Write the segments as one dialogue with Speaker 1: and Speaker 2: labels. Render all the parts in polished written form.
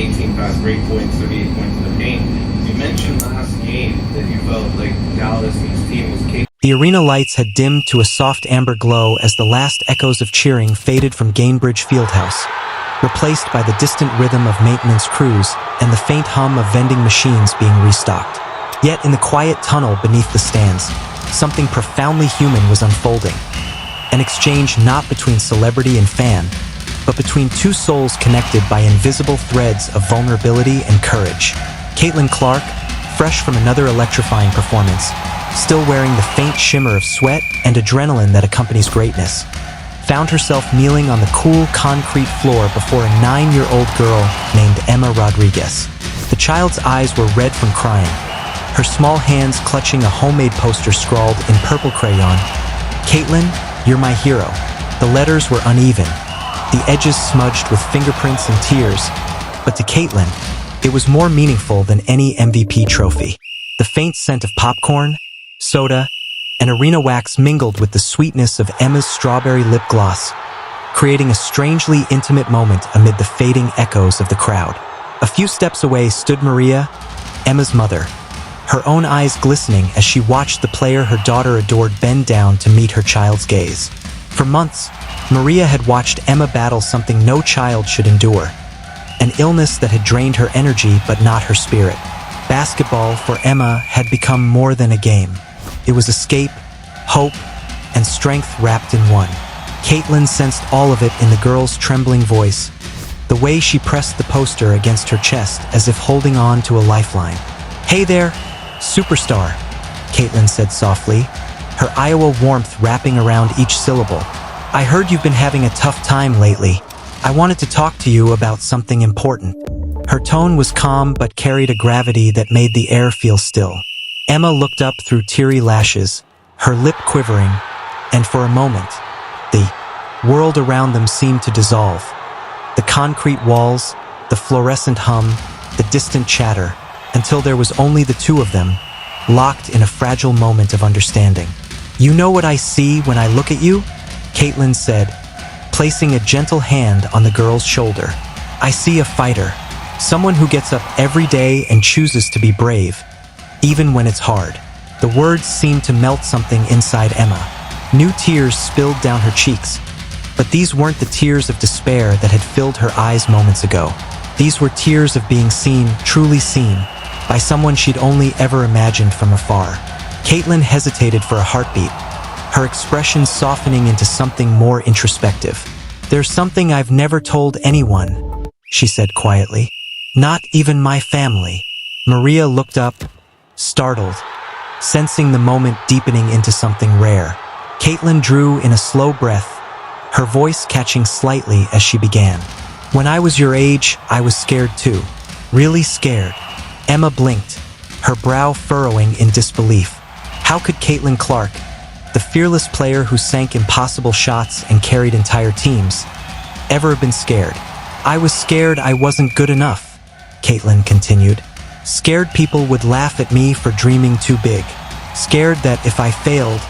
Speaker 1: 18 fast break points, 38 points in the paint. You mentioned last game that you felt like Dallas and his team was capable.
Speaker 2: The arena lights had dimmed to a soft amber glow as the last echoes of cheering faded from Gainbridge Fieldhouse, replaced by the distant rhythm of maintenance crews and the faint hum of vending machines being restocked. Yet in the quiet tunnel beneath the stands, something profoundly human was unfolding. An exchange not between celebrity and fan, but between two souls connected by invisible threads of vulnerability and courage. Caitlin Clark, fresh from another electrifying performance, still wearing the faint shimmer of sweat and adrenaline that accompanies greatness, found herself kneeling on the cool concrete floor before a 9-year-old girl named Emma Rodriguez. The child's eyes were red from crying, her small hands clutching a homemade poster scrawled in purple crayon, "Caitlin, you're my hero." The letters were uneven, the edges smudged with fingerprints and tears, but to Caitlin, it was more meaningful than any MVP trophy. The faint scent of popcorn, soda, and arena wax mingled with the sweetness of Emma's strawberry lip gloss, creating a strangely intimate moment amid the fading echoes of the crowd. A few steps away stood Maria, Emma's mother, her own eyes glistening as she watched the player her daughter adored bend down to meet her child's gaze. For months, Maria had watched Emma battle something no child should endure, an illness that had drained her energy but not her spirit. Basketball for Emma had become more than a game. It was escape, hope, and strength wrapped in one. Caitlin sensed all of it in the girl's trembling voice, the way she pressed the poster against her chest as if holding on to a lifeline. "Hey there, superstar," Caitlin said softly, her Iowa warmth wrapping around each syllable. "I heard you've been having a tough time lately. I wanted to talk to you about something important." Her tone was calm but carried a gravity that made the air feel still. Emma looked up through teary lashes, her lip quivering, and for a moment, the world around them seemed to dissolve. The concrete walls, the fluorescent hum, the distant chatter, until there was only the two of them, locked in a fragile moment of understanding. "You know what I see when I look at you?" Caitlin said, placing a gentle hand on the girl's shoulder. "I see a fighter, someone who gets up every day and chooses to be brave, even when it's hard." The words seemed to melt something inside Emma. New tears spilled down her cheeks, but these weren't the tears of despair that had filled her eyes moments ago. These were tears of being seen, truly seen, by someone she'd only ever imagined from afar. Caitlin hesitated for a heartbeat, her expression softening into something more introspective. "There's something I've never told anyone," she said quietly. "Not even my family." Maria looked up, startled, sensing the moment deepening into something rare. Caitlin drew in a slow breath, her voice catching slightly as she began. "When I was your age, I was scared too. Really scared." Emma blinked, her brow furrowing in disbelief. How could Caitlin Clark, the fearless player who sank impossible shots and carried entire teams, ever have been scared? "I was scared I wasn't good enough," Caitlin continued. "Scared people would laugh at me for dreaming too big. Scared that if I failed,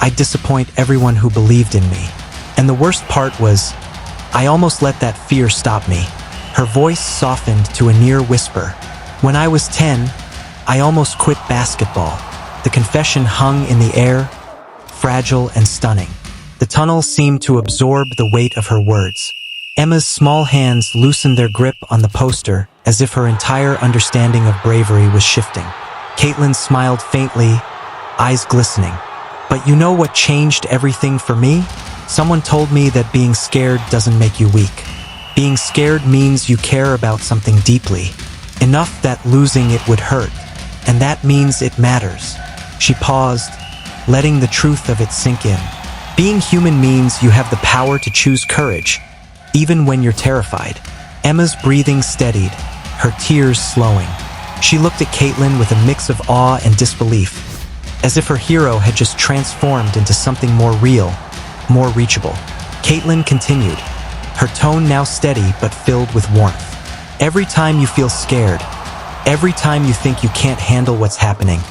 Speaker 2: I'd disappoint everyone who believed in me. And the worst part was, I almost let that fear stop me." Her voice softened to a near whisper. "When I was 10, I almost quit basketball." The confession hung in the air, fragile and stunning. The tunnel seemed to absorb the weight of her words. Emma's small hands loosened their grip on the poster as if her entire understanding of bravery was shifting. Caitlin smiled faintly, eyes glistening. "But you know what changed everything for me? Someone told me that being scared doesn't make you weak. Being scared means you care about something deeply, enough that losing it would hurt, and that means it matters." She paused, letting the truth of it sink in. Being human means you have the power to choose courage, even when you're terrified. Emma's breathing steadied, her tears slowing. She looked at Caitlin with a mix of awe and disbelief, as if her hero had just transformed into something more real, more reachable. Caitlin continued, her tone now steady but filled with warmth. "Every time you feel scared, every time you think you can't handle what's happening,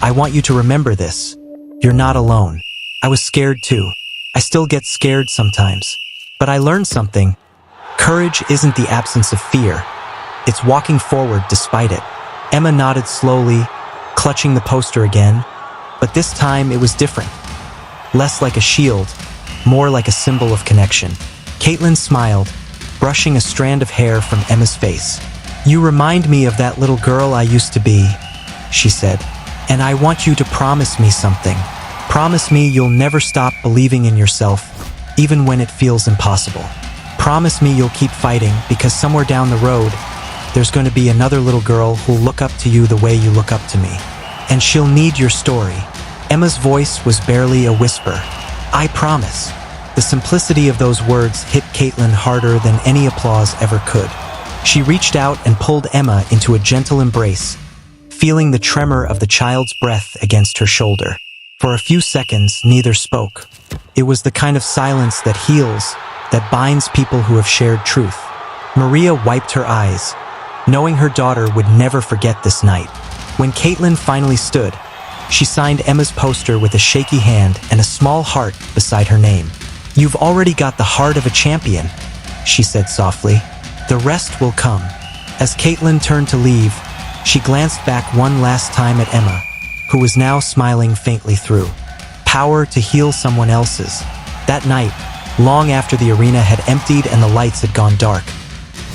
Speaker 2: I want you to remember this. You're not alone. I was scared too. I still get scared sometimes. But I learned something. Courage isn't the absence of fear. It's walking forward despite it. Emma nodded slowly, clutching the poster again, but this time it was different. Less like a shield, more like a symbol of connection. Caitlin smiled, brushing a strand of hair from Emma's face. "You remind me of that little girl I used to be," she said, "and I want you to promise me something. Promise me you'll never stop believing in yourself, even when it feels impossible. Promise me you'll keep fighting, because somewhere down the road, there's going to be another little girl who'll look up to you the way you look up to me. And she'll need your story." Emma's voice was barely a whisper. "I promise." The simplicity of those words hit Caitlin harder than any applause ever could. She reached out and pulled Emma into a gentle embrace, feeling the tremor of the child's breath against her shoulder. For a few seconds, neither spoke. It was the kind of silence that heals, that binds people who have shared truth. Maria wiped her eyes, knowing her daughter would never forget this night. When Caitlin finally stood, she signed Emma's poster with a shaky hand and a small heart beside her name. "You've already got the heart of a champion," she said softly. "The rest will come." As Caitlin turned to leave, she glanced back one last time at Emma, who was now smiling faintly through. Power to heal someone else's. That night, long after the arena had emptied and the lights had gone dark,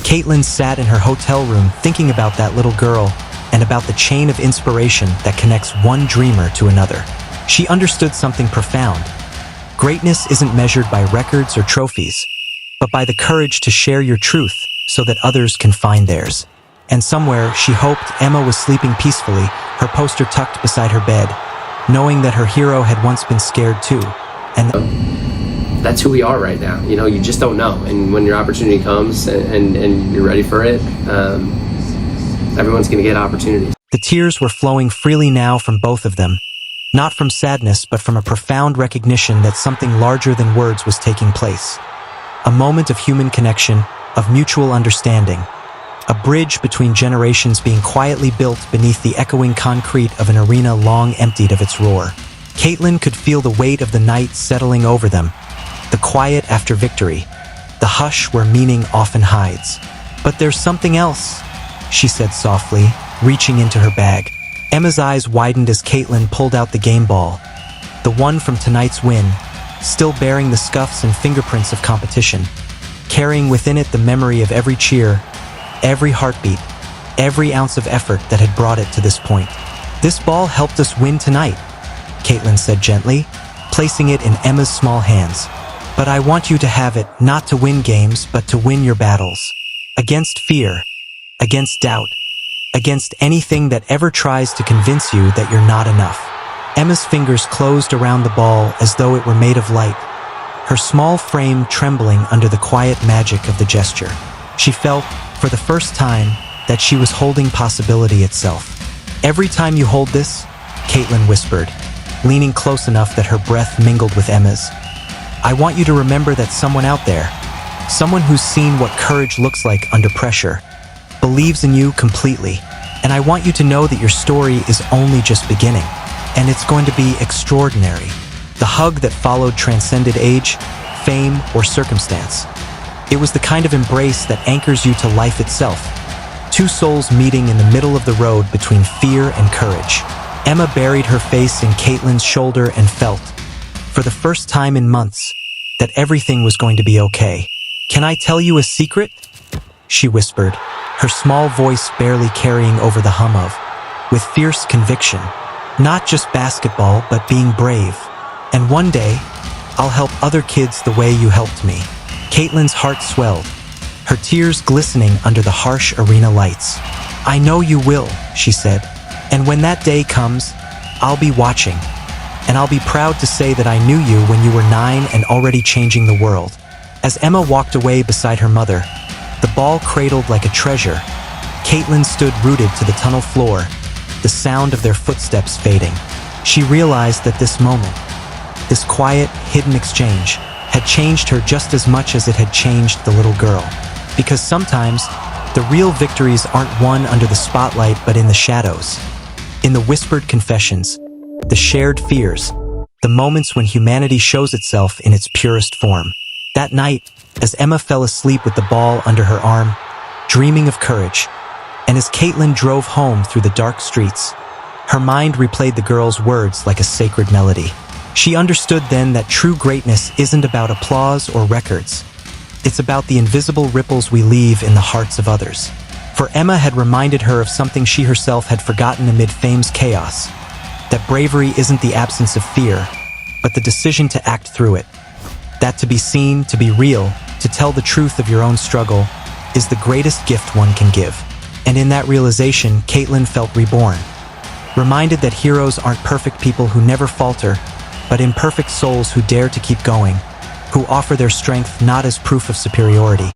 Speaker 2: Caitlin sat in her hotel room thinking about that little girl and about the chain of inspiration that connects one dreamer to another. She understood something profound. Greatness isn't measured by records or trophies, but by the courage to share your truth so that others can find theirs. And somewhere, she hoped Emma was sleeping peacefully, her poster tucked beside her bed, knowing that her hero had once been scared too. And
Speaker 3: that's who we are right now. You just don't know. And when your opportunity comes and you're ready for it, everyone's going to get opportunities.
Speaker 2: The tears were flowing freely now from both of them, not from sadness, but from a profound recognition that something larger than words was taking place. A moment of human connection, of mutual understanding. A bridge between generations being quietly built beneath the echoing concrete of an arena long emptied of its roar. Caitlin could feel the weight of the night settling over them, the quiet after victory, the hush where meaning often hides. "But there's something else," she said softly, reaching into her bag. Emma's eyes widened as Caitlin pulled out the game ball, the one from tonight's win, still bearing the scuffs and fingerprints of competition, carrying within it the memory of every cheer, every heartbeat, every ounce of effort that had brought it to this point. "This ball helped us win tonight," Caitlin said gently, placing it in Emma's small hands. "But I want you to have it, not to win games, but to win your battles. Against fear, against doubt, against anything that ever tries to convince you that you're not enough." Emma's fingers closed around the ball as though it were made of light, her small frame trembling under the quiet magic of the gesture. She felt, for the first time, that she was holding possibility itself. "Every time you hold this," Caitlin whispered, leaning close enough that her breath mingled with Emma's, "I want you to remember that someone out there, someone who's seen what courage looks like under pressure, believes in you completely, and I want you to know that your story is only just beginning, and it's going to be extraordinary." The hug that followed transcended age, fame, or circumstance. It was the kind of embrace that anchors you to life itself, two souls meeting in the middle of the road between fear and courage. Emma buried her face in Caitlin's shoulder and felt, for the first time in months, that everything was going to be okay. "Can I tell you a secret?" she whispered, her small voice barely carrying over the hum of, with fierce conviction. "Not just basketball, but being brave. And one day, I'll help other kids the way you helped me." Caitlin's heart swelled, her tears glistening under the harsh arena lights. "I know you will," she said, "and when that day comes, I'll be watching. And I'll be proud to say that I knew you when you were 9 and already changing the world." As Emma walked away beside her mother, the ball cradled like a treasure, Caitlin stood rooted to the tunnel floor, the sound of their footsteps fading. She realized that this moment, this quiet, hidden exchange, had changed her just as much as it had changed the little girl. Because sometimes, the real victories aren't won under the spotlight but in the shadows. In the whispered confessions, the shared fears, the moments when humanity shows itself in its purest form. That night, as Emma fell asleep with the ball under her arm, dreaming of courage, And as Caitlin drove home through the dark streets, her mind replayed the girl's words like a sacred melody. She understood then that true greatness isn't about applause or records. It's about the invisible ripples we leave in the hearts of others. For Emma had reminded her of something she herself had forgotten amid fame's chaos, that bravery isn't the absence of fear, but the decision to act through it. That to be seen, to be real, to tell the truth of your own struggle is the greatest gift one can give. And in that realization, Caitlin felt reborn, reminded that heroes aren't perfect people who never falter, but imperfect souls who dare to keep going, who offer their strength not as proof of superiority,